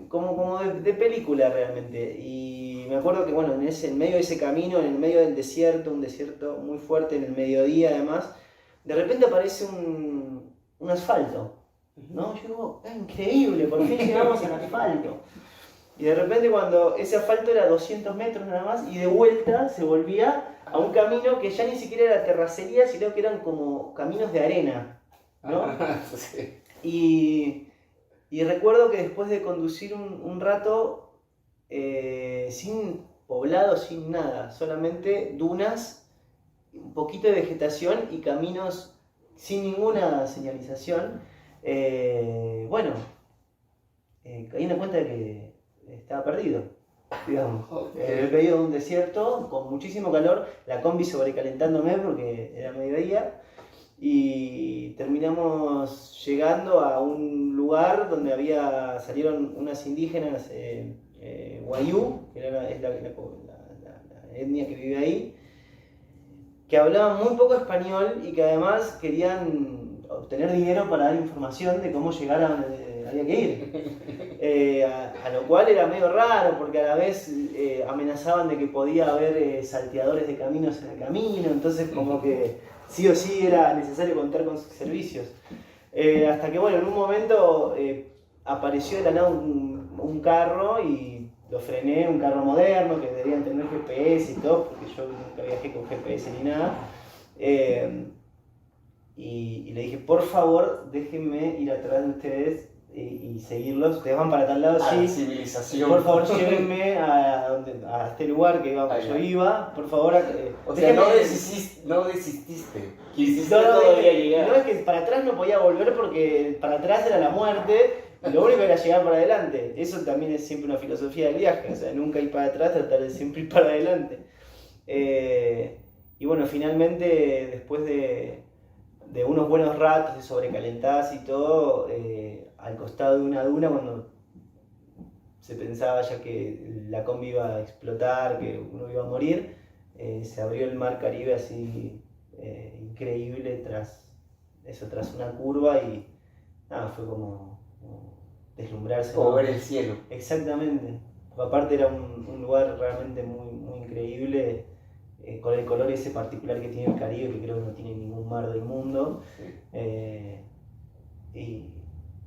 como de película realmente. Y me acuerdo que bueno, en medio de ese camino, en el medio del desierto, un desierto muy fuerte en el mediodía además, de repente aparece un asfalto, ¿no? Yo digo, es increíble, por fin llegamos al asfalto. Y de repente cuando ese asfalto era 200 metros nada más y de vuelta se volvía a un camino que ya ni siquiera era terracería, sino que eran como caminos de arena, ¿no? Sí. Y recuerdo que después de conducir un rato sin poblado, sin nada, solamente dunas, un poquito de vegetación y caminos sin ninguna señalización, caí en la cuenta de que estaba perdido, digamos. En el medio de un desierto, con muchísimo calor, la combi sobrecalentándome porque era mediodía, y terminamos llegando a un lugar donde salieron unas indígenas Wayuu, que es la etnia que vive ahí, que hablaban muy poco español y que además querían obtener dinero para dar información de cómo llegar a donde había que ir. A lo cual era medio raro porque a la vez amenazaban de que podía haber salteadores de caminos en el camino, entonces como que sí o sí era necesario contar con sus servicios. Hasta que bueno, en un momento apareció de la nada un carro y lo frené, un carro moderno que deberían tener GPS y todo, porque yo nunca viajé con GPS ni nada. Y le dije, por favor, déjenme ir atrás de ustedes y seguirlos. Ustedes van para tal lado, sí. Civilización. Por favor, llévenme a este lugar que yo iba. Por favor, o sea, no desististe. Quisiste todavía llegar. No, es que para atrás no podía volver porque para atrás era la muerte. Lo único era llegar para adelante. Eso también es siempre una filosofía del viaje. O sea, nunca ir para atrás, tratar de siempre ir para adelante. Y bueno, finalmente, después de unos buenos ratos de sobrecalentadas y todo, al costado de una duna, cuando se pensaba ya que la combi iba a explotar, que uno iba a morir, se abrió el mar Caribe así increíble tras una curva y nada, fue como deslumbrarse. Como ver el cielo. Exactamente. Aparte era un lugar realmente muy, muy increíble. Con el color ese particular que tiene el Caribe, que creo que no tiene ningún mar del mundo. Sí.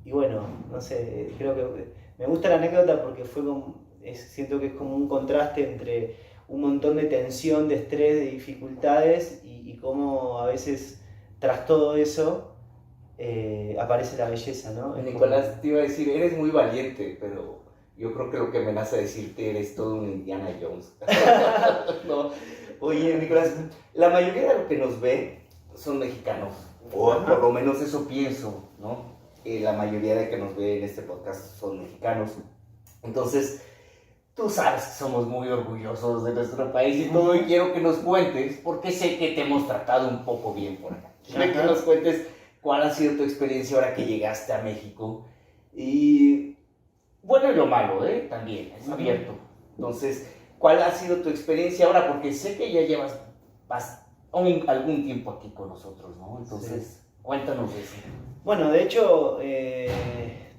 Y bueno, no sé, creo que me gusta la anécdota porque siento que es como un contraste entre un montón de tensión, de estrés, de dificultades y cómo a veces tras todo eso aparece la belleza, ¿no? Nicolás, te iba a decir, eres muy valiente, pero yo creo que lo que me nace decirte eres todo un Indiana Jones. No. Oye, Nicolás, la mayoría de los que nos ve son mexicanos, o por lo menos eso pienso, ¿no? La mayoría de que nos ve en este podcast son mexicanos. Entonces, tú sabes que somos muy orgullosos de nuestro país y todo, y quiero que nos cuentes, porque sé que te hemos tratado un poco bien por acá. Quiero que nos cuentes cuál ha sido tu experiencia ahora que llegaste a México. Y bueno y lo malo, también, es abierto. Entonces, ¿cuál ha sido tu experiencia ahora? Porque sé que ya llevas algún tiempo aquí con nosotros, ¿no? Entonces, cuéntanos eso. Bueno, de hecho,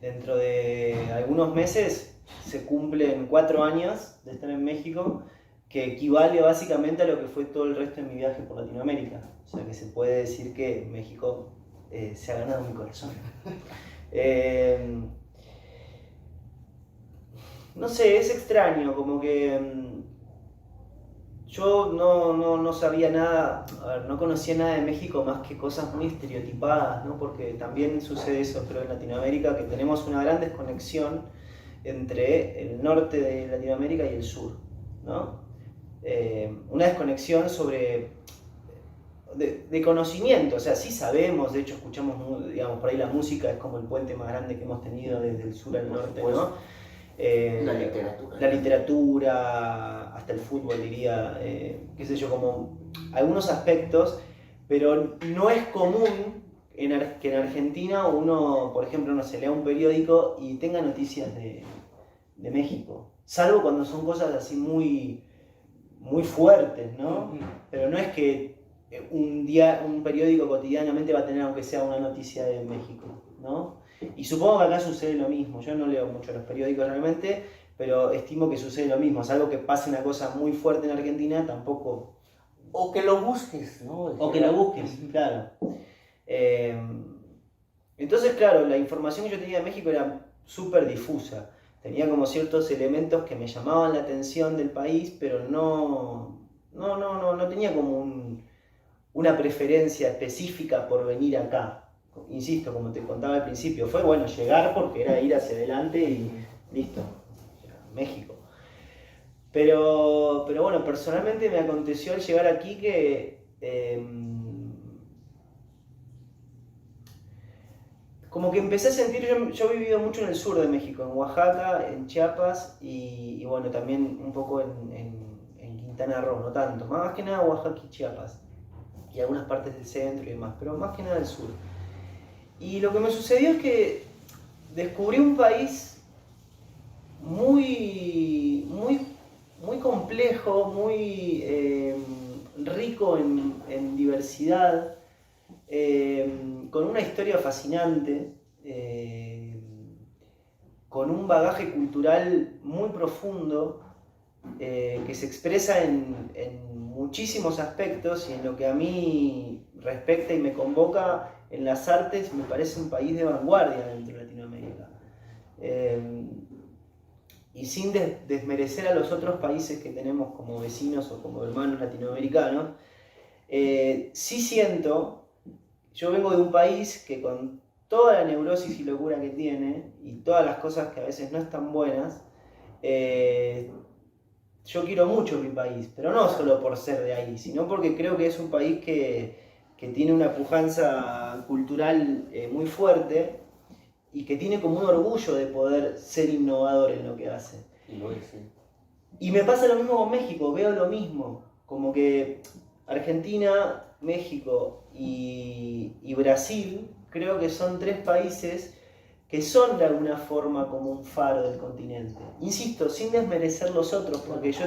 dentro de algunos meses se cumplen 4 años de estar en México, que equivale básicamente a lo que fue todo el resto de mi viaje por Latinoamérica. O sea que se puede decir que México se ha ganado mi corazón. No sé, es extraño, como que yo no sabía nada, no conocía nada de México más que cosas muy estereotipadas, ¿no? Porque también sucede eso, creo, en Latinoamérica, que tenemos una gran desconexión entre el norte de Latinoamérica y el sur, ¿no? Una desconexión sobre de conocimiento, o sea, sí sabemos, de hecho escuchamos, digamos, por ahí la música es como el puente más grande que hemos tenido desde el sur al norte, ¿no? La literatura, hasta el fútbol diría, qué sé yo, como algunos aspectos, pero no es común que en Argentina uno, por ejemplo, no se lea un periódico y tenga noticias de México, salvo cuando son cosas así muy, muy fuertes, ¿no? Pero no es que un periódico cotidianamente va a tener, aunque sea una noticia de México, ¿no? Y supongo que acá sucede lo mismo. Yo no leo mucho los periódicos realmente, pero estimo que sucede lo mismo. Salvo que pase una cosa muy fuerte en Argentina, tampoco... O que lo busques, ¿no? O que lo busques, claro. Entonces, claro, la información que yo tenía de México era súper difusa. Tenía como ciertos elementos que me llamaban la atención del país, pero no tenía como una preferencia específica por venir acá. Insisto, como te contaba al principio, fue bueno llegar porque era ir hacia adelante y listo, México. Pero bueno, personalmente me aconteció al llegar aquí que como que empecé a sentir, yo he vivido mucho en el sur de México, en Oaxaca, en Chiapas y bueno, también un poco en Quintana Roo, no tanto, más que nada Oaxaca y Chiapas, y algunas partes del centro y demás, pero más que nada el sur. Y lo que me sucedió es que descubrí un país muy, muy, muy complejo, muy rico en diversidad, con una historia fascinante, con un bagaje cultural muy profundo, que se expresa en muchísimos aspectos y en lo que a mí respecta y me convoca en las artes, me parece un país de vanguardia dentro de Latinoamérica. Y sin desmerecer a los otros países que tenemos como vecinos o como hermanos latinoamericanos, sí siento, yo vengo de un país que con toda la neurosis y locura que tiene y todas las cosas que a veces no están buenas, yo quiero mucho mi país, pero no solo por ser de ahí, sino porque creo que es un país que tiene una pujanza cultural muy fuerte y que tiene como un orgullo de poder ser innovador en lo que hace. Y lo es, sí. Y me pasa lo mismo con México, veo lo mismo, como que Argentina, México y Brasil, creo que son tres países que son de alguna forma como un faro del continente. Insisto, sin desmerecer los otros, porque yo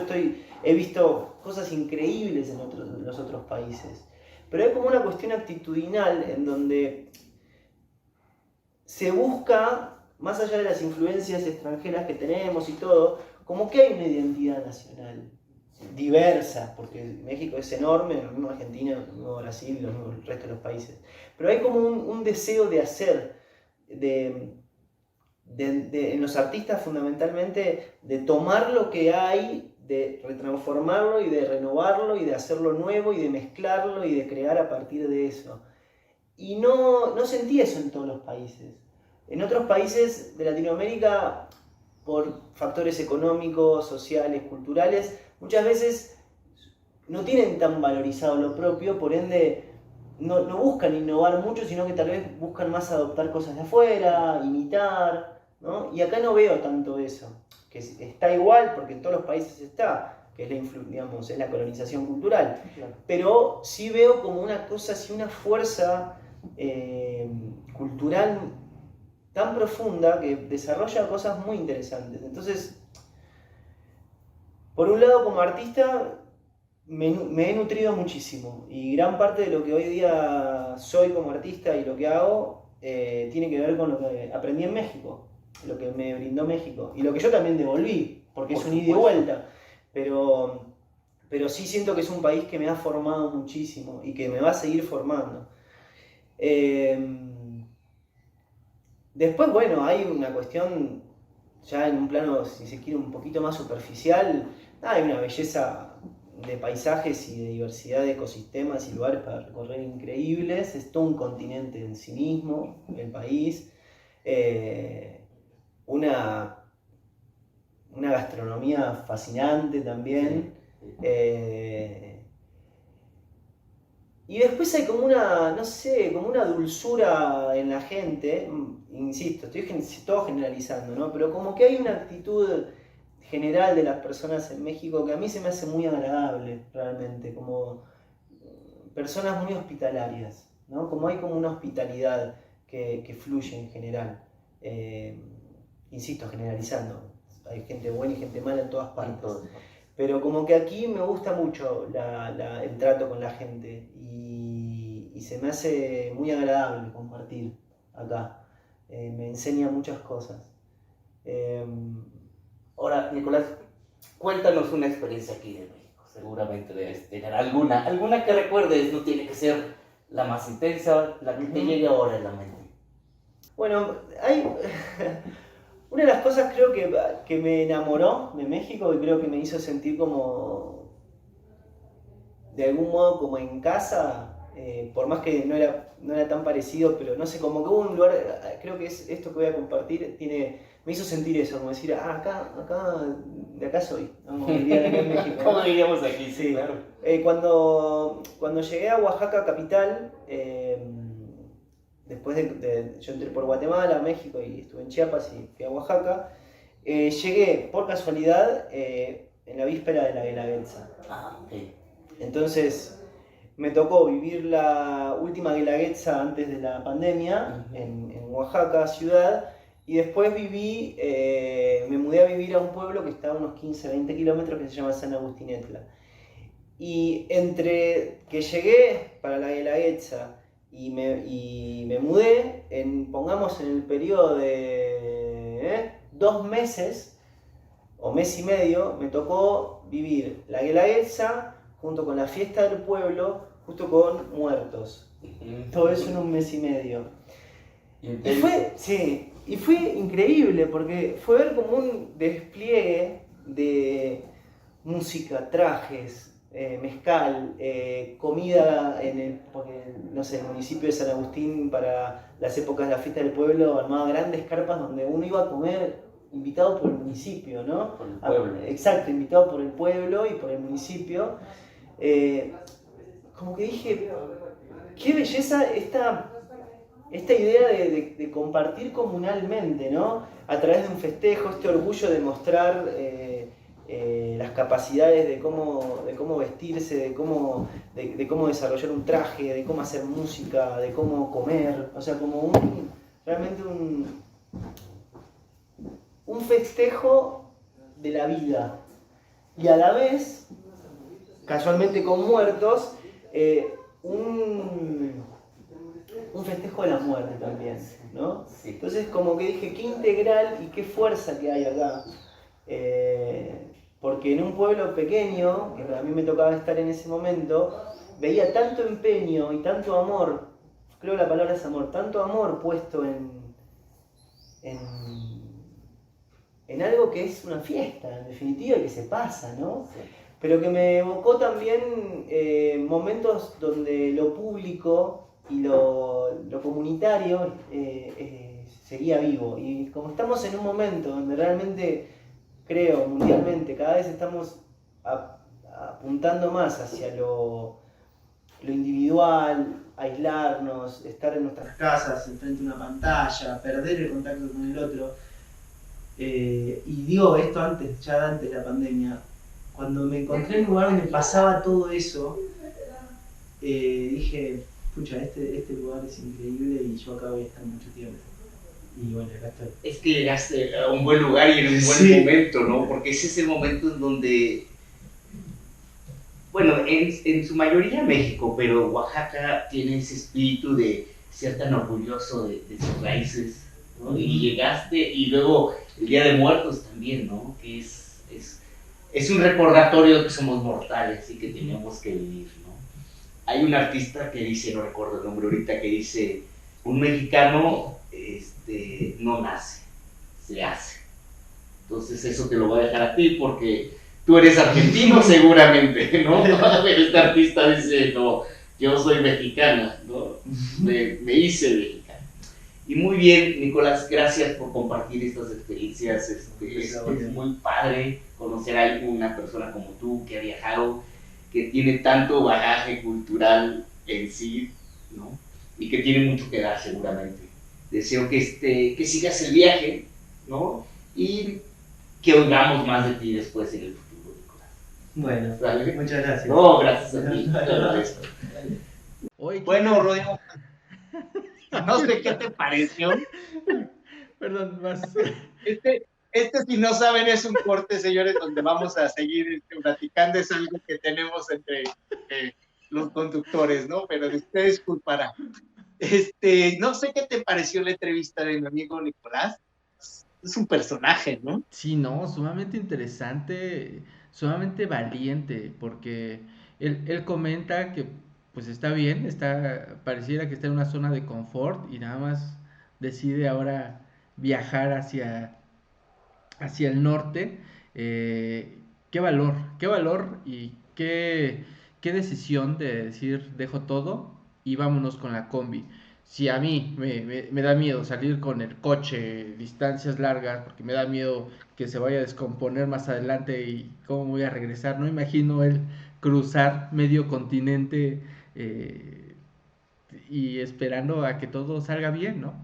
he visto cosas increíbles en los otros países, pero hay como una cuestión actitudinal en donde se busca, más allá de las influencias extranjeras que tenemos y todo, como que hay una identidad nacional diversa, porque México es enorme, lo mismo Argentina, lo mismo Brasil, lo mismo el resto de los países, pero hay como un deseo de hacer, en los artistas fundamentalmente, de tomar lo que hay, de retransformarlo y de renovarlo y de hacerlo nuevo y de mezclarlo y de crear a partir de eso. Y no sentí eso en todos los países. En otros países de Latinoamérica, por factores económicos, sociales, culturales, muchas veces no tienen tan valorizado lo propio, por ende no buscan innovar mucho, sino que tal vez buscan más adoptar cosas de afuera, imitar, ¿no? Y acá no veo tanto eso, que está igual porque en todos los países está, que es la colonización cultural, Claro. pero sí veo como una cosa así, una fuerza cultural tan profunda que desarrolla cosas muy interesantes. Entonces, por un lado, como artista, me he nutrido muchísimo y gran parte de lo que hoy día soy como artista y lo que hago tiene que ver con lo que aprendí en México, lo que me brindó México y lo que yo también devolví, porque es un ida y vuelta, pero sí siento que es un país que me ha formado muchísimo y que me va a seguir formando. Después, bueno, hay una cuestión ya en un plano, si se quiere, un poquito más superficial. Hay una belleza de paisajes y de diversidad de ecosistemas y lugares para recorrer increíbles. Es todo un continente en sí mismo, el país. Una gastronomía fascinante también. Y después hay como una, no sé, como una dulzura en la gente, insisto, estoy todo generalizando, ¿no? Pero como que hay una actitud general de las personas en México que a mí se me hace muy agradable, realmente, como personas muy hospitalarias, ¿no? Como hay como una hospitalidad que fluye en general. Insisto, generalizando, hay gente buena y gente mala en todas partes. Pero como que aquí me gusta mucho el trato con la gente y se me hace muy agradable compartir acá. Me enseña muchas cosas. Ahora, Nicolás, cuéntanos una experiencia aquí de México. Seguramente debes tener alguna que recuerdes, no tiene que ser la más intensa, la que te llegue ahora en la mente. Bueno, hay una de las cosas creo que me enamoró de México y creo que me hizo sentir como, de algún modo, como en casa, por más que no era tan parecido, pero no sé, como que hubo un lugar, creo que es esto que voy a compartir, me hizo sentir eso, como decir, de acá soy, ¿no? Como dirían acá en México, ¿no? ¿Cómo diríamos aquí? Sí. Claro. Cuando llegué a Oaxaca capital, después yo entré por Guatemala, México y estuve en Chiapas y fui a Oaxaca, llegué por casualidad en la víspera de la Guelaguetza. Okay. Entonces me tocó vivir la última Guelaguetza antes de la pandemia en Oaxaca ciudad y después me mudé a vivir a un pueblo que está a unos 15-20 kilómetros que se llama San Agustinetla. Y entre que llegué para la Guelaguetza y me mudé, pongamos en el periodo de 2 meses o mes y medio, me tocó vivir la Guelaguetza junto con la fiesta del pueblo, justo con muertos. Todo eso en un mes y medio. Y fue increíble porque fue ver como un despliegue de música, trajes, mezcal, comida porque no sé, el municipio de San Agustín para las épocas de la fiesta del pueblo armaba grandes carpas donde uno iba a comer invitado por el municipio, ¿no? Por el pueblo. Exacto, invitado por el pueblo y por el municipio. Como que dije, qué belleza esta idea de compartir comunalmente, ¿no? A través de un festejo, este orgullo de mostrar las capacidades de cómo vestirse, de cómo desarrollar un traje, de cómo hacer música, de cómo comer, o sea, como realmente un festejo de la vida y a la vez, casualmente con muertos, un festejo de la muerte también, ¿no? Sí. Entonces como que dije, qué integral y qué fuerza que hay acá. Porque en un pueblo pequeño, que a mí me tocaba estar en ese momento, veía tanto empeño y tanto amor, creo que la palabra es amor, tanto amor puesto en algo que es una fiesta, en definitiva, que se pasa, ¿no? Sí. Pero que me evocó también momentos donde lo público y lo comunitario seguía vivo. Y como estamos en un momento donde realmente, creo, mundialmente, cada vez estamos apuntando más hacia lo individual, aislarnos, estar en nuestras casas, enfrente de una pantalla, perder el contacto con el otro. Y digo esto ya antes de la pandemia. Cuando me encontré en un lugar donde pasaba todo eso, dije, pucha, este lugar es increíble y yo acá voy a estar mucho tiempo. Y bueno, acá estoy. Es que llegaste a un buen lugar y en un buen momento, ¿no? Porque ese es el momento en donde, bueno, en su mayoría México, pero Oaxaca tiene ese espíritu de ser tan orgulloso de sus raíces, ¿no? Y llegaste, y luego el Día de Muertos también, ¿no? Que es un recordatorio de que somos mortales y que tenemos que vivir, ¿no? Hay un artista que dice, no recuerdo el nombre ahorita, que dice, un mexicano no nace, se hace. Entonces eso te lo voy a dejar a ti porque tú eres argentino seguramente, ¿no? Este artista dice, no, yo soy mexicana, ¿no? Me hice mexicana. Y muy bien, Nicolás, gracias por compartir estas experiencias. Es muy padre conocer a una persona como tú que ha viajado, que tiene tanto bagaje cultural en sí, ¿no? Y que tiene mucho que dar seguramente. Deseo que sigas el viaje, ¿no? Y que oigamos más de ti después en el futuro, Nicolás. Bueno, ¿Vale? muchas gracias. No, gracias a ti. Te agradezco. Oye, Bueno, Kike, Rodrigo, no sé qué te pareció. perdón, más. Si no saben, es un corte, señores, donde vamos a seguir platicando. Es algo que tenemos entre los conductores, ¿no? Pero usted disculpará. No sé qué te pareció la entrevista de mi amigo Nicolás. Es un personaje, ¿no? Sí, no, sumamente interesante, sumamente valiente, porque él comenta que pues está bien, pareciera que está en una zona de confort y nada más decide ahora viajar hacia el norte. Qué valor y qué decisión de decir dejo todo y vámonos con la combi. Si a mí me da miedo salir con el coche distancias largas, porque me da miedo que se vaya a descomponer más adelante y cómo voy a regresar, no imagino él cruzar medio continente y esperando a que todo salga bien, ¿no?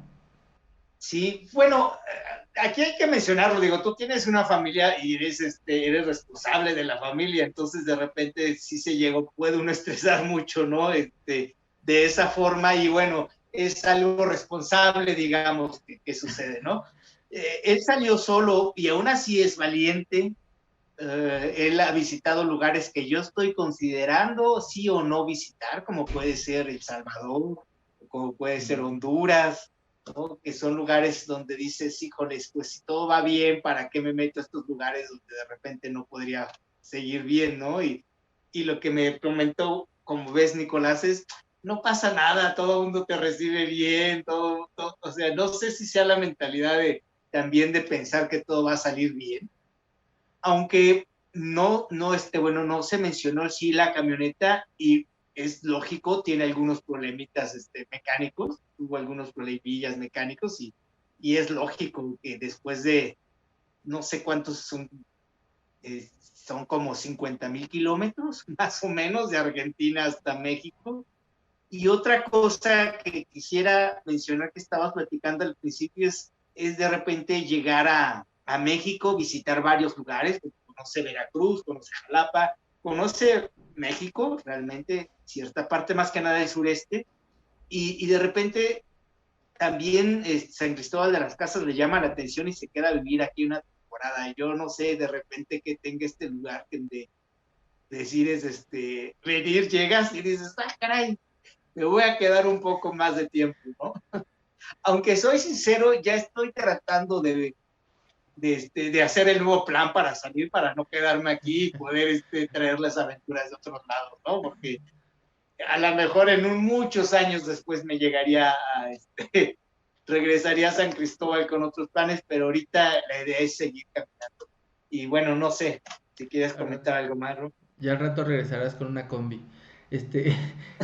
Sí, bueno, aquí hay que mencionarlo, digo, tú tienes una familia y eres responsable de la familia, entonces de repente sí puede uno estresar mucho, ¿no? De esa forma y bueno, es algo responsable, digamos, que sucede, ¿no? Él salió solo y aún así es valiente. Él ha visitado lugares que yo estoy considerando sí o no visitar, como puede ser El Salvador, como puede ser Honduras, ¿no? Que son lugares donde dices, híjoles, pues si todo va bien, ¿para qué me meto a estos lugares donde de repente no podría seguir bien, ¿no? Y lo que me comentó, como ves, Nicolás, es, no pasa nada, todo el mundo te recibe bien, o sea, no sé si sea la mentalidad también de pensar que todo va a salir bien, aunque bueno, no se mencionó sí la camioneta y es lógico, tiene algunos problemitas mecánicos, tuvo algunos problemillas mecánicos y es lógico que después de no sé cuántos son como 50,000 kilómetros, más o menos, de Argentina hasta México. Y otra cosa que quisiera mencionar que estabas platicando al principio es de repente llegar a México, visitar varios lugares, conoce Veracruz, conoce Jalapa, conoce México, realmente cierta parte más que nada del sureste, y de repente también San Cristóbal de las Casas le llama la atención y se queda a vivir aquí una temporada. Yo no sé de repente que tenga este lugar donde decides venir, llegas y dices, ah, caray, me voy a quedar un poco más de tiempo, ¿no? Aunque soy sincero, ya estoy tratando de hacer el nuevo plan para salir, para no quedarme aquí y poder traer las aventuras de otros lados, ¿no? Porque a lo mejor muchos años después me llegaría regresaría a San Cristóbal con otros planes, pero ahorita la idea es seguir caminando. Y bueno, no sé si quieres comentar algo más, ¿no? Ya al rato regresarás con una combi. Este,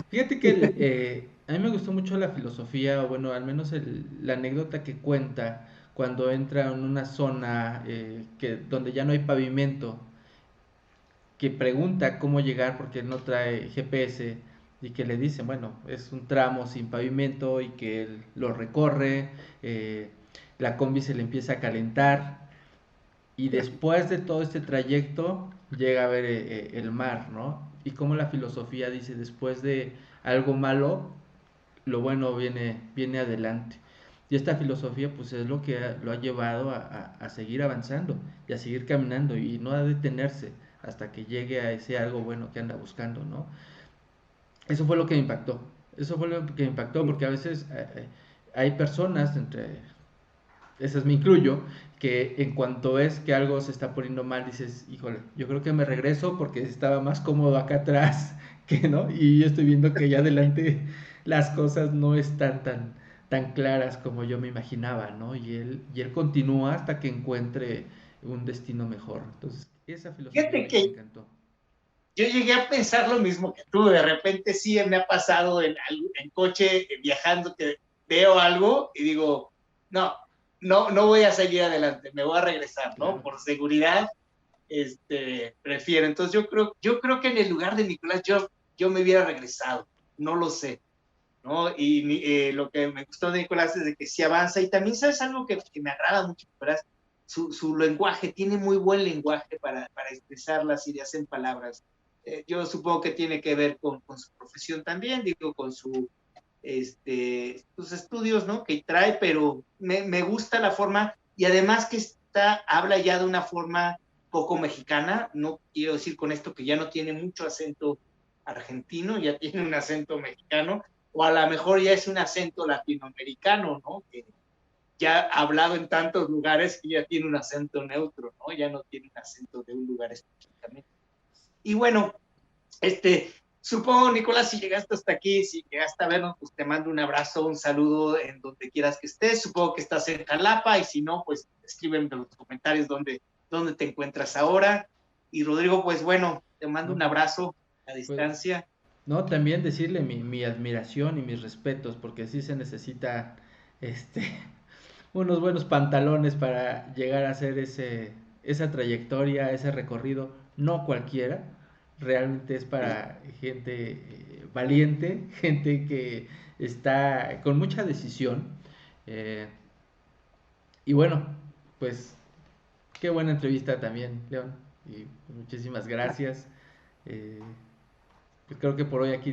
fíjate que a mí me gustó mucho la filosofía, o bueno, al menos la anécdota que cuenta cuando entra en una zona donde ya no hay pavimento, que pregunta cómo llegar porque él no trae GPS y que le dicen, bueno, es un tramo sin pavimento y que él lo recorre, la combi se le empieza a calentar y después de todo este trayecto llega a ver el mar, ¿no? Y como la filosofía dice, después de algo malo, lo bueno viene adelante. Y esta filosofía pues es lo que lo ha llevado a seguir avanzando y a seguir caminando y no a detenerse hasta que llegue a ese algo bueno que anda buscando, ¿no? Eso fue lo que me impactó. Eso fue lo que me impactó porque a veces hay personas, entre esas me incluyo, que en cuanto ves que algo se está poniendo mal, dices, híjole, yo creo que me regreso porque estaba más cómodo acá atrás, que no, y yo estoy viendo que allá adelante las cosas no están tan claras como yo me imaginaba, ¿no? Y él continúa hasta que encuentre un destino mejor. Entonces, esa filosofía Fíjate me que encantó. yo llegué a pensar lo mismo que tú. De repente sí me ha pasado en coche, viajando, que veo algo y digo, no, no voy a seguir adelante, me voy a regresar, ¿no? Claro. Por seguridad, prefiero. Entonces yo creo que en el lugar de Nicolás yo me hubiera regresado. no lo sé, ¿no? Y lo que me gustó de Nicolás es de que sí avanza, y también sabes algo que me agrada mucho, Nicolás, su lenguaje, tiene muy buen lenguaje para expresar las ideas en palabras. Yo supongo que tiene que ver con su profesión también, digo, con sus estudios, ¿no? Que trae, pero me gusta la forma, y además que habla ya de una forma poco mexicana. No quiero decir con esto que ya no tiene mucho acento argentino, ya tiene un acento mexicano, o a lo mejor ya es un acento latinoamericano, ¿no? Que ya ha hablado en tantos lugares que ya tiene un acento neutro, ¿no? Ya no tiene un acento de un lugar específicamente. Y bueno, supongo, Nicolás, si llegaste hasta aquí, si llegaste a vernos, pues te mando un abrazo, un saludo en donde quieras que estés. Supongo que estás en Jalapa, y si no, pues escríbeme en los comentarios dónde te encuentras ahora. Y Rodrigo, pues bueno, te mando un abrazo a distancia. No, también decirle mi admiración y mis respetos, porque sí se necesita unos buenos pantalones para llegar a hacer esa trayectoria, ese recorrido. No cualquiera, realmente es para gente valiente, gente que está con mucha decisión. Y bueno, pues qué buena entrevista también, León, y muchísimas gracias. Pues creo que por hoy aquí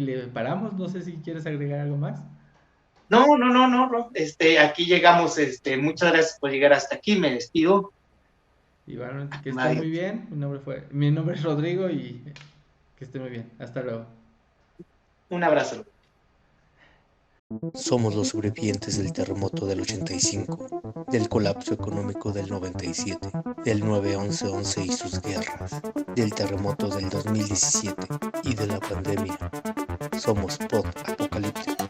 le paramos. No sé si quieres agregar algo más. No. Aquí llegamos. Muchas gracias por llegar hasta aquí. Me despido. Igual, que esté muy bien. Mi nombre es Rodrigo, y que esté muy bien. Hasta luego. Un abrazo. Somos los sobrevivientes del terremoto del 85, del colapso económico del 97, del 9/11/11 y sus guerras, del terremoto del 2017 y de la pandemia. Somos Pod Apocalíptico.